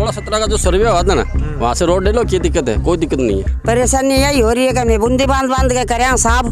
16-17 का जो सर्वे हुआ था ना, वहाँ से रोड ले लो, क्या दिक्कत है? कोई दिक्कत नहीं है। परेशानी यही हो रही है कि मैं बूंदी बांध बांध के करें साहब,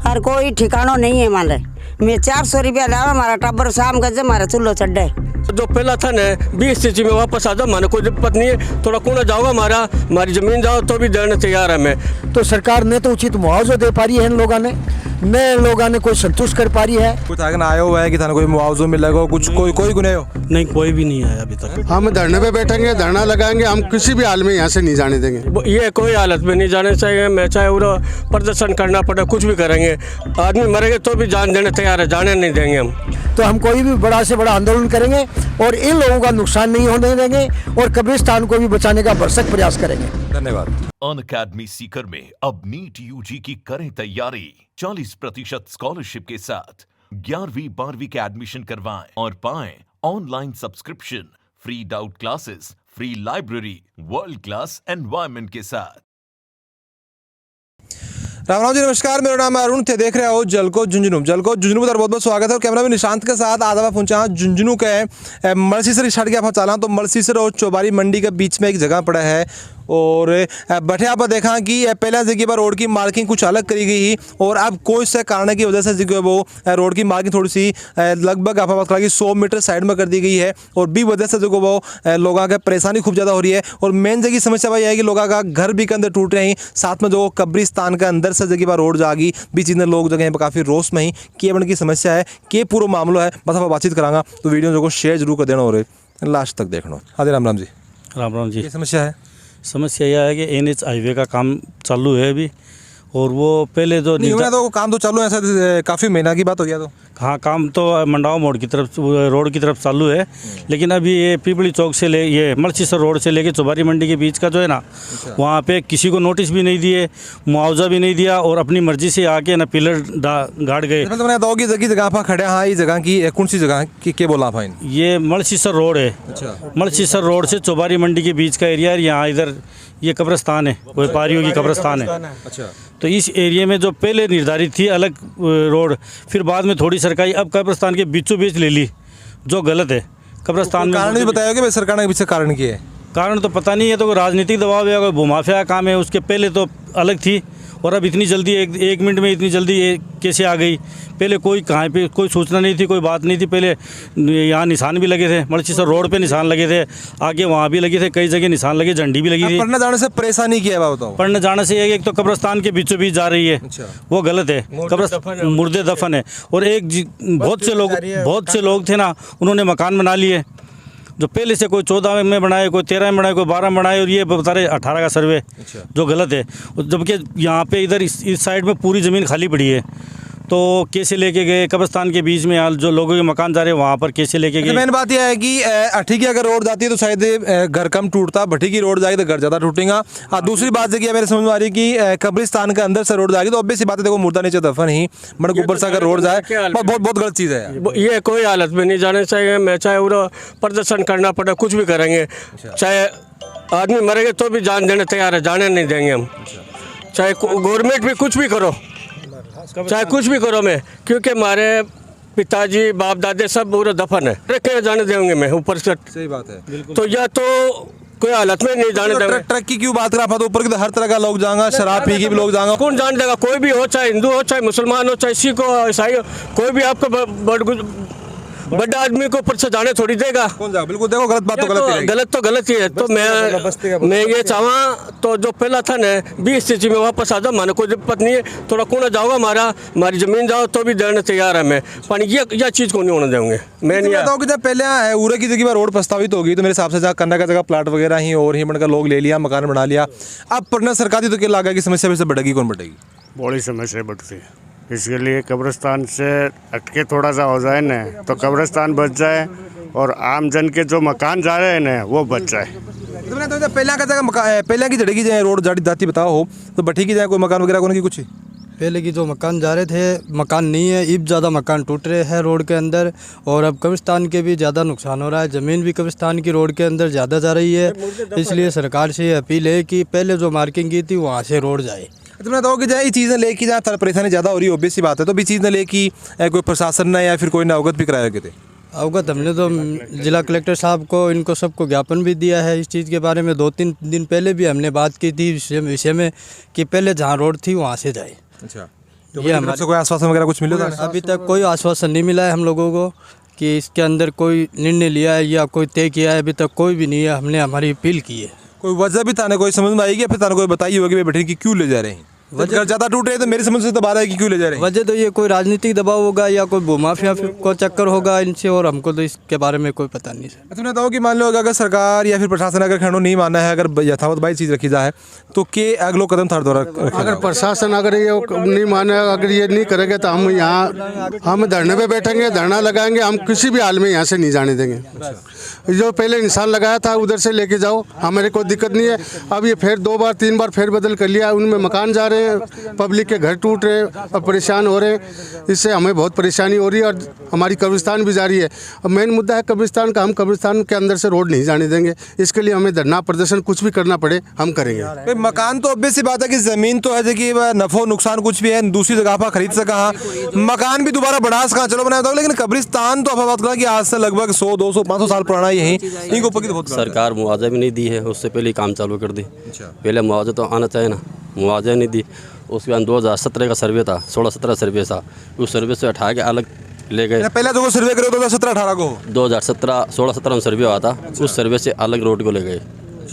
और कोई ठिकाना नहीं है। मान ले मैं 400 रुपया लावा, हमारा टब्बर शाम का हमारा चूल्हो चढ़े। जो पहला था ना 20 स्थिति में वापस आ जाओ, माने कोई दिक्कत नहीं है। थोड़ा कोना जाओगा हमारी जमीन जाओ तो भी देने तैयार है मैं। तो सरकार ने तो उचित मुआवजा दे पा रही है, इन लोगों ने नए लोगों ने कोई संतुष्ट कर पा रही है। कुछ आगे आया हुआ है कि थाने कोई मुआवजा मिलेगा, कुछ कोई गुने हो? नहीं, कोई भी नहीं आया अभी तक। हम धरने पे बैठेंगे, धरना लगाएंगे, हम किसी भी हाल में यहाँ से नहीं जाने देंगे। ये कोई हालत में नहीं जाने चाहिए। मैं चाहे वो प्रदर्शन करना पड़े, कुछ भी करेंगे। आदमी मरेंगे तो भी जान देने तैयार है, जाने नहीं देंगे हम। तो हम कोई भी बड़ा से बड़ा आंदोलन करेंगे और इन लोगों का नुकसान नहीं होने देंगे और कब्रिस्तान को भी बचाने का भरसक प्रयास करेंगे। धन्यवाद। अनअकैडमी सीकर में अब नीट यूजी की करें तैयारी 40% स्कॉलरशिप के साथ। 11वीं 12वीं के एडमिशन करवाएं और पाएं online subscription, free doubt classes, free library, world class environment के साथ। राम जी, नमस्कार। मेरा नाम है अरुण, थे देख रहे हो जलको झुंझुनू पर बहुत बहुत स्वागत है। और कैमरा में निशांत के साथ आज आप पहुंचा झुंझुनू के मलसीसर छड़ के आप चला तो मलसीसर और चौबारी मंडी के बीच में एक जगह पड़ा है। और बैठे आप देखा कि पहले जगह पर रोड की मार्किंग कुछ अलग करी गई और अब कोई से कारण की वजह से जगह वो रोड की मार्किंग थोड़ी सी लगभग आप बात करें 100 मीटर साइड में कर दी गई है। और भी वजह से जो वो लोगों का परेशानी खूब ज़्यादा हो रही है। और मेन जगह समस्या भाई है कि लोगों का घर भी के अंदर टूट रहे हैं, साथ में जो कब्रिस्तान के अंदर से जगह पर रोड जागी भी चीज़ें लोग जगह पर काफ़ी रोष में ही कि बन की समस्या है कि पूरा मामला है। बस आप बातचीत करांगा तो वीडियो जो शेयर जरूर कर देना और लास्ट तक देखना। हाँ जी, राम जी। राम जी। ये समस्या है? समस्या यह है कि NH हाईवे का काम चालू है अभी, और वो पहले जो नहीं हुआ तो काम तो चालू है, ऐसा काफ़ी महीना की बात हो गया। तो हाँ, काम तो मंडाव मोड़ की तरफ रोड की तरफ चालू है, लेकिन अभी ये पीपली चौक से ले ये मलसीसर रोड से लेके चौबारी मंडी के बीच का जो है ना, वहाँ पे किसी को नोटिस भी नहीं दिए, मुआवजा भी नहीं दिया और अपनी मर्जी से आके ना पिलर गाड़ गए। जगह पर खड़े हाँ, ये जगह की कौन सी जगह की बोला आप? ये मलसीसर रोड है। मलसीसर रोड से चौबारी मंडी के बीच का एरिया है। यहाँ इधर ये कब्रिस्तान है, व्यापारियों की कब्रिस्तान है। अच्छा। तो इस एरिया में जो पहले निर्धारित थी अलग रोड, फिर बाद में थोड़ी सरकारी अब कब्रिस्तान के बीचों बीच ले ली, जो गलत है। कब्रिस्तान में कारण भी बताया कि सरकार ने पीछे कारण किया है? कारण तो पता नहीं है, तो कोई राजनीतिक दबाव है, कोई भूमाफिया काम है। उसके पहले तो अलग थी और अब इतनी जल्दी एक मिनट में इतनी जल्दी ये कैसे आ गई? पहले कोई कहाँ पे कोई सूचना नहीं थी, कोई बात नहीं थी। पहले यहाँ निशान भी लगे थे, मलसीसर रोड पे निशान लगे थे, आगे वहाँ भी लगे थे, कई जगह निशान लगे, झंडी भी लगी थी। पढ़ने जाने से परेशानी किया है? बताओ। पढ़ने जाने से एक तो कब्रिस्तान के बीचों बीच जा रही है। अच्छा। वो गलत है, मुर्दे दफन है। और बहुत से लोग थे ना, उन्होंने मकान बना लिए जो पहले से, कोई 14 में बनाए, कोई 13 में बनाए, कोई 12 में बनाए, और ये बता रहे 18 का सर्वे। अच्छा। जो गलत है। जबकि यहाँ पे इधर इस साइड में पूरी ज़मीन खाली पड़ी है, तो कैसे लेके गए? कब्रिस्तान के बीच में जो लोगों के मकान जा रहे हैं वहाँ पर कैसे लेके गए? मेन बात यह है कि अठी की अगर रोड जाती है तो शायद घर कम टूटता, भट्टी की रोड जाएगी तो घर ज़्यादा टूटेगा। और दूसरी बात है मेरे समझ में आ रही कि कब्रिस्तान के अंदर से रोड जाएगी तो ऑब्वियस सी बात है, देखो मुर्दा नीचे दफन ही मगर ऊपर से अगर रोड जाए बहुत गलत चीज़ है। ये कोई हालत में नहीं जाने चाहिए। मैं चाहे वो प्रदर्शन करना पड़े, कुछ भी करेंगे। चाहे आदमी मरेंगे तो भी जान देने तैयार है, जाने नहीं देंगे हम। चाहे गवर्नमेंट भी कुछ भी करो, चाहे कुछ भी करो मैं, क्योंकि हमारे पिताजी बाप दादे सब पूरा दफन है, रखे जाने देंगे मैं ऊपर से। सही बात है। तो या तो कोई हालत में नहीं जाने देंगे। ट्रक की क्यों बात करा? तो ऊपर की तो हर तरह का लोग जाएंगे, शराब पी के भी लोग जाएंगे। कौन जान देगा? कोई भी हो, चाहे हिंदू हो, चाहे मुसलमान हो, चाहे सिख हो, ईसाई हो, कोई भी आपको बड़ा आदमी को ऊपर से जाने थोड़ी देगा। कौन जा? बिल्कुल, देखो गलत बात तो गलत ही है। तो मैं ये चाहूँ तो जो पहला था ना 20 स्थिति में वापस आ जाओ, माने कोई दिक्कत नहीं है। थोड़ा कोना जाओगा हमारी जमीन जाओ तो भी देने तैयार है मैं, पर ये चीज़ को नहीं होने देंगे। मैं नहीं बताऊँ कि जब पहले उरे की जगह पर रोड प्रस्तावित होगी तो मेरे हिसाब से जहाँ करने का जगह प्लाट वगैरह ही और ही बनकर लोग ले लिया, मकान बना लिया। अब पढ़ना सरकारी तो क्या लगा कि समस्या वैसे बढ़ेगी? कौन बढ़ेगी? बड़ी समस्या बढ़ती है। इसके लिए कब्रिस्तान से हटके थोड़ा सा हो जाए ना तो कब्रिस्तान बच जाए और आम जन के जो मकान जा रहे हैं ना वो बच जाए। तो पहले का जगह पहले की जड़ेगी जाए रोड जाती बताओ हो तो बठी की जाए कोई मकान वगैरह कोने की कुछ? पहले की जो मकान जा रहे थे मकान नहीं है, अब ज़्यादा मकान टूट रहे हैं रोड के अंदर। और अब कब्रिस्तान के भी ज़्यादा नुकसान हो रहा है, ज़मीन भी कब्रिस्तान की रोड के अंदर ज़्यादा जा रही है। इसलिए सरकार से अपील है कि पहले जो मार्किंग की थी वहाँ से रोड जाए। तुमने बताओ कि जाए ये चीज़ें लेके जहाँ परेशानी ज़्यादा हो रही है, ऑब्वियस सी बात है। तो भी चीज़ें लेके कोई प्रशासन ने या फिर कोई ने अवगत भी कराया गए थे? अवगत हमने तो जिला कलेक्टर साहब को इनको सबको ज्ञापन भी दिया है इस चीज़ के बारे में। 2-3 दिन पहले भी हमने बात की थी विषय में कि पहले जहाँ रोड थी वहाँ से जाए। अच्छा, तो ये हमारे कोई आश्वासन वगैरह कुछ मिला था? अभी तक कोई आश्वासन नहीं मिला है हम लोगों को कि इसके अंदर कोई निर्णय लिया है या कोई तय किया है, अभी तक कोई भी नहीं है। हमने हमारी अपील की है। कोई वजह भी थाने कोई समझ में आएगी या फिर थाने कोई बताई होगी भाई बैठे कि क्यों ले जा रहे हैं? वजह ज़्यादा टूटे तो मेरी समझ से तो बात है कि क्यों ले जा रहे हैं। वजह तो ये कोई राजनीतिक दबाव होगा या कोई भूमाफिया को चक्कर होगा इनसे, और हमको तो इसके बारे में कोई पता नहीं सर। तुमने बताओ कि मान लो अगर सरकार या फिर प्रशासन अगर खंडो नहीं मानना है, अगर यथावत भाई चीज़ रखी जाए तो के अगलो कदम थार द्वारा अगर प्रशासन अगर ये नहीं माने, अगर ये नहीं करेंगे तो हम धरने पे बैठेंगे, धरना लगाएंगे। हम किसी भी हाल में यहाँ से नहीं जाने देंगे। जो पहले निशान लगाया था उधर से लेके जाओ, हमारे कोई दिक्कत नहीं है। अब ये फिर 2 बार 3 बार फेर बदल कर लिया, उनमें मकान जा रहे हैं, पब्लिक के घर टूट रहे हैं और परेशान हो रहे हैं। इससे हमें बहुत परेशानी हो रही है और हमारी कब्रिस्तान भी जा रही है। अब मेन मुद्दा है कब्रिस्तान का। हम कब्रिस्तान के अंदर से रोड नहीं जाने देंगे। इसके लिए हमें धरना प्रदर्शन कुछ भी करना पड़े हम करेंगे। मकान तो ऑब्वियस सी बात है कि ज़मीन तो है कि नफो नुकसान कुछ भी है, दूसरी जगह पर खरीद सका, मकान भी दोबारा बढ़ा सका, चलो बनाया था। लेकिन कब्रिस्तान तो आप बात करा कि आज से लगभग 100, 200, 500 साल पुराना यही ऊपर की तो बहुत सरकार मुआवजा भी नहीं दी है, उससे पहले काम चालू कर दी। पहले मुआवजा तो आना चाहिए ना, मुआवजा नहीं दी। उसके बाद 2017 का सर्वे था, 16-17 सर्वे था, उस सर्वे से हटा के अलग ले गए। पहले जो सर्वे करे 2017-18 को 2017-16-17 में सर्वे हुआ था, उस सर्वे से अलग रोड को ले गए।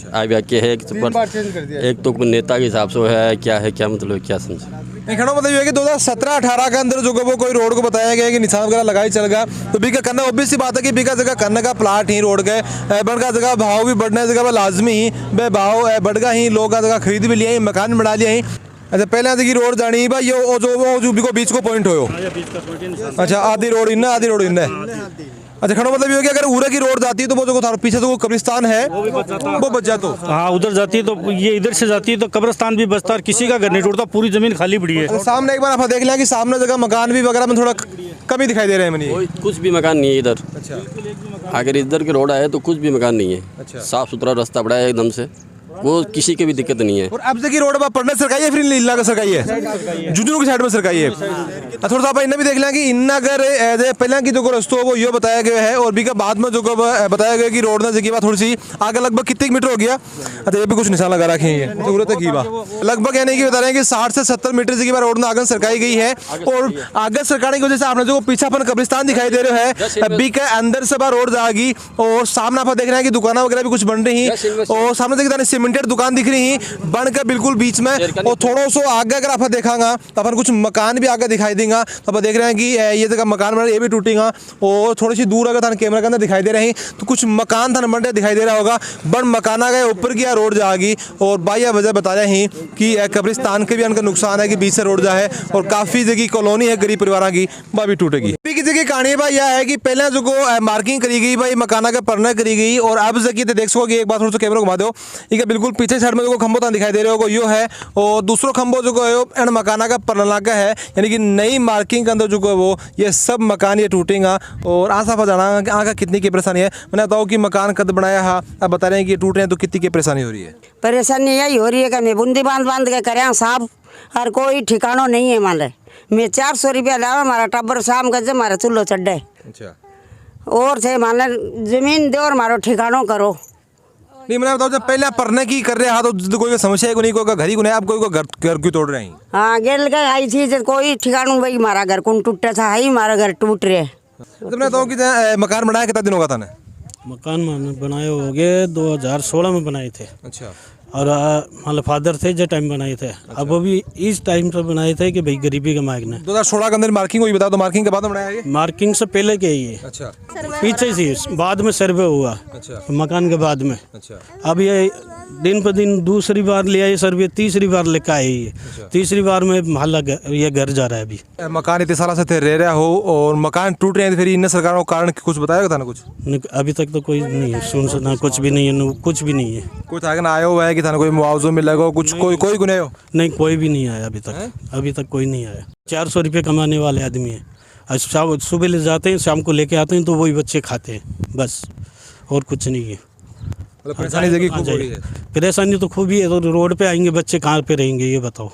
आई के है एक तो नेता के हिसाब से है क्या मतलब क्या समझे। खड़ा मतलब ये है कि 2017-18 के अंदर जो वो कोई रोड को बताया गया कि निशान वगैरह लगाई चल गया, तो बीका करना ऑब्वियस सी बात है कि बीका जगह करने का प्लाट ही रोड गए बढ़ जगह भाव भी बढ़ने जगह लाजमी ही बे भाव बढ़ गया ही, लोग का जगह खरीद भी लिया ही, मकान भी बना लिया ही। अच्छा, पहले आधी की रोड जानी भाई ये जो बीच को पॉइंट हो। अच्छा, आधी रोड इन्ना आधी रोड इन्ना है। अच्छा, खड़ो मतलब ये हो कि अगर उरे की रोड जाती है तो वो जो पीछे तो वो कब्रिस्तान है वो बच जाता। हाँ, उधर जाती है तो ये इधर से जाती है तो कब्रिस्तान भी बचता है, किसी का घर नहीं टूटता, पूरी जमीन खाली पड़ी है। सामने एक बार आप देख लें कि सामने जगह मकान भी वगैरह में थोड़ा कमी दिखाई दे रहे हैं। कोई कुछ भी मकान नहीं है इधर। अच्छा, अगर इधर के रोड आए तो कुछ भी मकान नहीं है। अच्छा, साफ सुथरा रास्ता बड़ा है एकदम से, वो किसी के भी दिक्कत नहीं है। और अब से की रोड पर पढ़ने सरकारी है फिर लीला का सरकारी है, झुंझुनू की साइड में सरकारी है। थोड़ा सा आप इन्हें भी देख लें कि इन्ना अगर पहले की जो रस्तो वो ये बताया गया है और भी का बाद में जो बताया गया कि रोड ने जगह बात थोड़ी सी आगे लगभग कितने मीटर हो गया। अच्छा, ये भी कुछ निशान लगा रखे हैं जरूरत है की बात लगभग यानी कि बता रहे हैं कि 60 से 70 मीटर जगह बार रोड में आगे सरकाई गई है। और आगे सरकाने की वजह से आपने जो पीछापन कब्रिस्तान दिखाई दे रहे है, अभी के अंदर से बार रोड जाएगी और सामने आप देख रहे हैं कि दुकाना वगैरह भी कुछ बन रही है और सामने देखिए सीमेंटेड दुकान दिख रही है बनकर बिल्कुल बीच में। और थोड़ा सा आगे अगर आप देखांगा तो अपन कुछ मकान भी आगे दिखाई देगा, तो आप देख रहे हैं कि ये जगह मकान बन ये भी टूटेगा। और थोड़ी सी दूर अगर थाने कैमरा के अंदर दिखाई दे रहे हैं तो कुछ मकान थाने बन दिखाई दे रहा होगा, बन मकान आ गए ऊपर की रोड जाएगी। और बाया वजह बताया ही कि कब्रिस्तान के भी उनका नुकसान है कि बीच से रोड जाए और काफ़ी जगह कॉलोनी है गरीब परिवार की वह भी टूटेगी। की जगह कहानी भाई यह है कि पहले जो मार्किंग करी गई भाई मकाना के परना करी गई और अब जगह देख सको कि एक बार थोड़ा सा कैमरा घुमा दो, ये बिल्कुल पीछे साइड में जो खंभो दिखाई दे रहे हो यो है और दूसरो खंभो जो है एंड मकाना का परनाका है, यानी कि नई मार्किंग के अंदर जो वो ये सब मकान ये टूटेगा। और आशा जाना आगे कितनी की परेशानी है, मैंने बताओ कि मकान कद बनाया है, अब बता रहे हैं कि ये टूट रहे हैं तो कितनी की परेशानी हो रही है। परेशानी यही हो रही है कि मैं बूंदी बांध के करें साहब और कोई ठिकानो नहीं है। मान ले मैं 400 रुपया लावा हमारा टब्बर शाम का हमारा चूल्हो चढ़े। अच्छा, और से मान ले जमीन दो और मारो ठिकानो करो। नहीं मैंने बताओ जब पहले परने की कर रहे हैं तो कोई समस्या को नहीं, कोई घर ही को नहीं, आप कोई घर क्यों तोड़ रहे हैं। हाँ, गेल गए आई थी कोई ठिकानो भाई हमारा घर कौन टूटा था, हाई हमारा घर टूट रहे। तो मैं बताऊँ कि मकान बनाया कितना दिन होगा था ने? मकान बनाए हो गए 2016 में बनाए थे। अच्छा, और मतलब फादर थे जो टाइम बनाए थे, अब वो भी इस टाइम से बनाए थे कि भाई गरीबी का मांगना। 2016 के अंदर मार्किंग हुई, बता दो मार्किंग के बाद में बनाया ये? मार्किंग से पहले के ही है। अच्छा, पीछे से बाद में सर्वे हुआ। अच्छा, मकान के बाद में। अच्छा, अब ये दिन पर दिन दूसरी बार ले आए सर्वे, तीसरी बार लेकर आए ये। तीसरी बार में मोहल्ला ये घर जा रहा है। अभी मकान इतने साल से थे रह रहा हो और मकान टूट रहे हैं, फिर इन सरकारों के कारण कुछ बताया था ना? कुछ अभी तक तो कोई नहीं है, सुना कुछ भी नहीं है, कुछ भी नहीं है। कुछ आगे ना आया हुआ है कि था कोई मुआवजा मिलेगा कुछ, कोई गुने हो? नहीं, कोई भी नहीं आया अभी तक। अभी तक कोई नहीं आया। 400 रुपये कमाने वाले आदमी है, शाम सुबह ले जाते हैं, शाम को लेके आते हैं तो वही बच्चे खाते हैं, बस और कुछ नहीं है। परेशानी जगह खूब हो रही है। परेशानी तो खूब ही है, तो रोड पे आएंगे बच्चे कहाँ पे रहेंगे ये बताओ।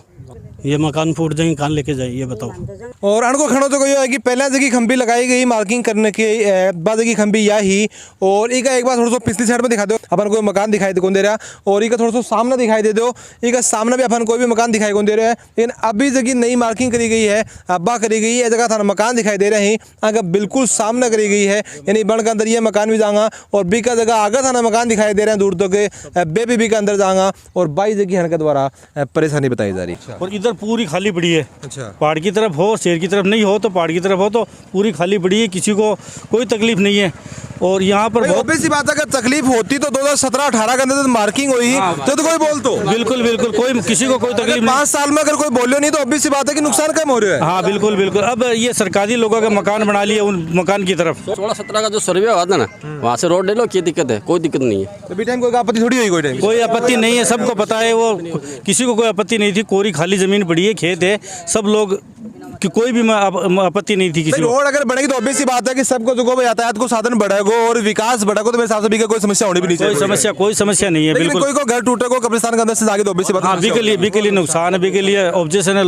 ये मकान फूट जाएंगे, कहाँ लेके जाए ये बताओ। और अणको खड़ो तो कहो है कि पहले जगह खंबी लगाई गई मार्किंग करने के बाद जगह खंबी या ही और एक बार थोड़ा सा पिछली साइड में दिखा दो अपन कोई मकान दिखाई कौन दे रहा और एक थोड़ा सा सामने दिखाई दे दो, एक सामने भी अपन कोई भी मकान दिखाई कौन दे रहा है। लेकिन अभी जगह नई मार्किंग करी गई है, अब्बा करी गई है, जगह थाना मकान दिखाई दे रहे हैं अगर बिल्कुल सामने करी गई है, यानी बन के अंदर ये मकान भी जाऊँगा और बी का जगह आगे थाना मकान दिखाई दे रहे हैं दूर तक बी के अंदर जाऊँगा और बाई जगह हन के द्वारा परेशानी बताई जा रही है। और इधर पूरी खाली पड़ी है। अच्छा। पहाड़ की तरफ हो, शहर की तरफ नहीं हो तो पहाड़ की तरफ हो तो पूरी खाली पड़ी है, किसी को कोई तकलीफ नहीं है। और यहाँ पर बहुत सी बात है, अगर तकलीफ होती तो 2017-18 के अंदर मार्किंग हुई तो कोई बोल तो बिल्कुल बिल्कुल कोई किसी को कोई तकलीफ नहीं। 5 साल में अगर कोई बोलो नहीं तो obvious सी बात है कि नुकसान कम हो रहा है। हाँ बिल्कुल बिल्कुल। अब ये सरकारी लोगों का मकान बना लिए उन मकान की तरफ। 16-17 का जो सर्वे हुआ था ना, वहाँ से रोड ले लो, क्या दिक्कत है? कोई दिक्कत नहीं है। तो टाइम कोई आपत्ति थोड़ी हुई, कोई आपत्ति नहीं है, सबको पता है, वो किसी को कोई आपत्ति नहीं थी। कोरी खाली जमीन पड़ी है, खेत है, सब लोग कि कोई भी आपत्ति नहीं थी किसी को। रोड अगर बनेगी तो ऑब्वियस सी बात है कि सबको जो यातायात को साधन बढ़ेगा और विकास बढ़ेगा तो मेरे हिसाब से भी कोई समस्या होनी भी नहीं चाहिए। कोई समस्या नहीं है बिल्कुल। कोई को घर टूटे को कब्रिस्तान के अंदर से जाके तो ऑब्वियस सी बात है। बी के लिए नुकसान है, बी के लिए ऑब्जेक्शन है,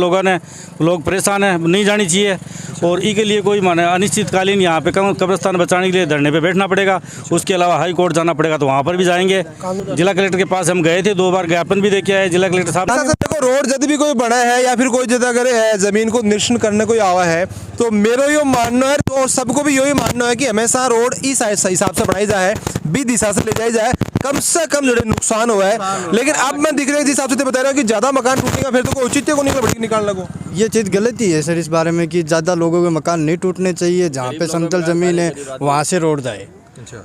लोग परेशान है, नहीं जानी चाहिए। और ई के लिए कोई माने अनिश्चितकालीन यहाँ पे कब्रिस्तान बचाने के लिए धरने पे बैठना पड़ेगा। उसके अलावा हाई कोर्ट जाना पड़ेगा तो वहाँ पर भी जाएंगे। जिला कलेक्टर के पास हम गए थे, 2 बार ज्ञापन भी देके आए जिला कलेक्टर साहब। देखो रोड जब भी कोई बना है या फिर कोई जगह अगर जमीन को निरीक्षण करने कोई आवा है तो मेरा यो मानना है तो सबको भी यही मानना है कि हमेशा रोड इस हिसाब से बनाई जाए, बी दिशा से ले जाई जाए, कम से कम जो नुकसान हुआ है। लेकिन अब मैं दिख रहा है जिस हिसाब से बता रहा हूँ कि ज़्यादा मकान टूटेगा फिर तो कोई औचित्य को निकालने को। ये चीज़ गलती है सर इस बारे में कि ज़्यादा लोगों के मकान नहीं टूटने चाहिए। जहाँ पे समतल ज़मीन है वहाँ से रोड जाए।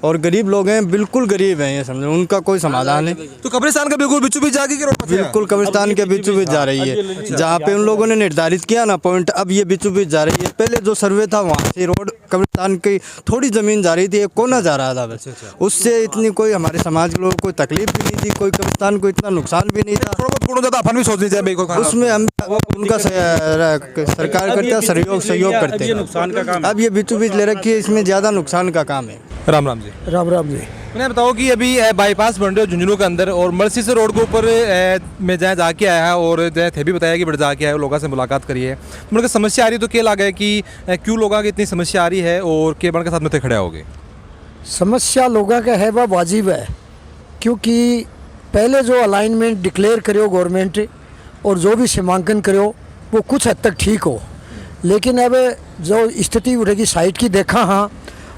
और गरीब लोग हैं, बिल्कुल गरीब हैं, ये समझो, उनका कोई समाधान नहीं। तो कब्रिस्तान के बिल्कुल बीचों बीच जाके बिल्कुल कब्रिस्तान के बीचों बीच जा रही है। जहाँ पे उन लोगों ने निर्धारित किया ना पॉइंट, अब ये बीचों बीच जा रही है। पहले जो सर्वे था वहाँ से रोड कब्रिस्तान की थोड़ी ज़मीन जा रही थी, एक कोना जा रहा था बस। उससे इतनी कोई हमारे समाज के लोगों को कोई तकलीफ भी नहीं थी, कोई कब्रिस्तान को इतना नुकसान भी नहीं था। अपन भी सोचनी चाहिए उसमें हम उनका सरकार करते सहयोग करते हैं। नुकसान का काम अब ये बीचों बीच ले रखी है, इसमें ज़्यादा नुकसान का काम है। राम राम जी। राम राम जी। मैंने बताओ कि अभी बाईपास बन रहे हो झुंझुनू के अंदर और मर्सी से रोड के ऊपर मैं जहाँ जाके आया है और थे भी बताया कि बड़े जाके आया लोगों से मुलाकात करी है। मेरे को समस्या आ रही तो क्या लगा है कि क्यों लोगों की इतनी समस्या आ रही है और के बन के साथ में थे खड़े हो गए? समस्या लोगों का है वह वाजिब है, क्योंकि पहले जो अलाइनमेंट डिक्लेयर करो गवर्नमेंट और जो भी सीमांकन करो वो कुछ हद तक ठीक हो, लेकिन अब जो स्थिति उठेगी साइट की देखा हाँ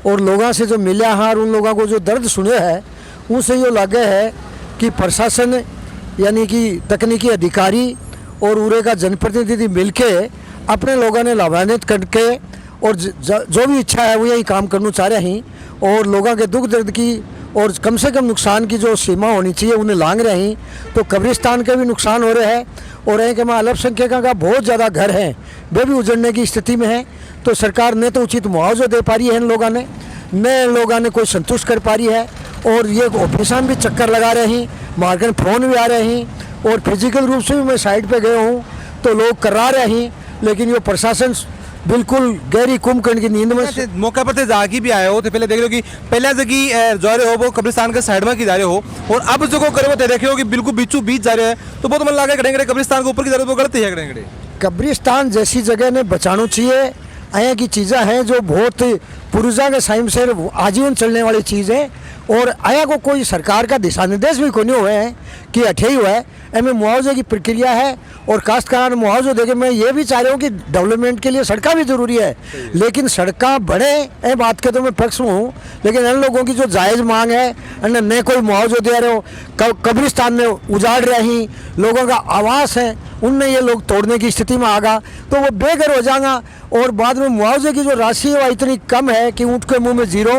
और लोगों से जो मिला हाँ और उन लोगों को जो दर्द सुने है उनसे ये लगे है कि प्रशासन यानी कि तकनीकी अधिकारी और उरे का जनप्रतिनिधि मिलके अपने लोगों ने लाभान्वित करके और जो भी इच्छा है वो यही काम करना चाह रहे हैं और लोगों के दुख दर्द की और कम से कम नुकसान की जो सीमा होनी चाहिए उन्हें लांग रहे हैं। तो कब्रिस्तान के भी नुकसान हो रहे हैं और है कि मैं अल्पसंख्यकों का बहुत ज़्यादा घर है वे भी उजड़ने की स्थिति में है। तो सरकार ने तो उचित मुआवजा दे पा रही है इन लोगों ने, न लोगों ने कोई संतुष्ट कर पा रही है। और ये ऑफिसान भी चक्कर लगा रहे हैं, मार्केट फोन भी आ रहे हैं और फिजिकल रूप से भी मैं साइड पे गया हूँ तो लोग करा रहे हैं, लेकिन ये प्रशासन बिल्कुल गहरी कुंभकर्ण की नींद में। मौके पर जाके भी आए हो तो पहले देख रहे हो कि पहले जगह जा रहे हो वो कब्रिस्तान के साइड में की जा रहे हो और अब जो करे वो देख रहे हो कि बिल्कुल बीचों बीच जा रहे हैं तो बहुत मन लगा करेंगे कब्रिस्तान के ऊपर की जा रहे हो, गलत ही है करेंगे। कब्रिस्तान जैसी जगह ने बचाना चाहिए। ऐ की चीज़ें हैं जो बहुत पूर्वजा के टाइम से आजीवन चलने वाली चीज़ है और आया को कोई सरकार का दिशा निर्देश भी कोई नहीं हुए हैं कि अठे ही हुआ है। एम मुआवजे की प्रक्रिया है और काश्तकार मुआवजा देके मैं ये भी चाह रहा हूँ कि डेवलपमेंट के लिए सड़कें भी ज़रूरी है, लेकिन सड़कें बढ़े ए बात के तो मैं पक्ष में हूँ, लेकिन इन लोगों की जो जायज़ मांग है उन्हें न कोई मुआवजा दे रहे हो, कब्रिस्तान में उजाड़ रहे हैं, लोगों का आवास है उनने ये लोग तोड़ने की स्थिति में आगा तो वो बेघर हो जाएगा और बाद में मुआवजे की जो राशि है वो इतनी कम है कि ऊँट के मुँह में जीरो।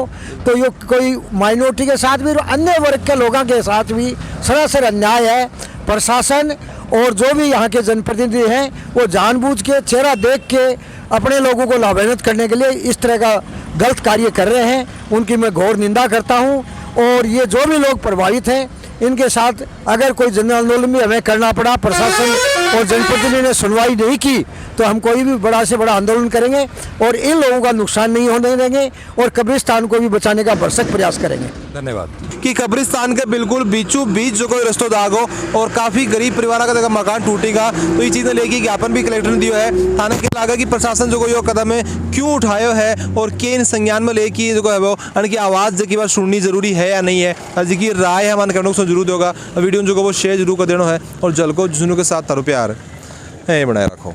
तो ये कोई माइनॉरिटी के साथ भी अन्य वर्ग के लोगों के साथ भी सरासर अन्याय है। प्रशासन और जो भी यहाँ के जनप्रतिनिधि हैं वो जानबूझ के चेहरा देख के अपने लोगों को लाभान्वित करने के लिए इस तरह का गलत कार्य कर रहे हैं, उनकी मैं घोर निंदा करता हूँ। और ये जो भी लोग प्रभावित हैं इनके साथ अगर कोई जन आंदोलन भी हमें करना पड़ा प्रशासन और जनप्रतिनिधि ने सुनवाई नहीं की तो हम कोई भी बड़ा से बड़ा आंदोलन करेंगे और इन लोगों का नुकसान नहीं होने देंगे और कब्रिस्तान को भी बचाने का भरसक प्रयास करेंगे। धन्यवाद। कि कब्रिस्तान के बिल्कुल बीचों बीच जो कोई रस्तो दाग हो और काफ़ी गरीब परिवार का जगह मकान टूटेगा तो ये चीज़ें लेके ज्ञापन भी कलेक्टर ने दिया है। थाने के लागा कि प्रशासन जो कोई कदम है क्यों उठायो है और के इन संज्ञान में लेके जो है वो की आवाज़ जो की बात सुननी जरूरी है या नहीं है, जी की राय है हमारे कहने को जरूर होगा। वीडियो जो वो शेयर जरूर कर देना है और जल को जुनू के साथ तारो प्यार है बनाए रखो।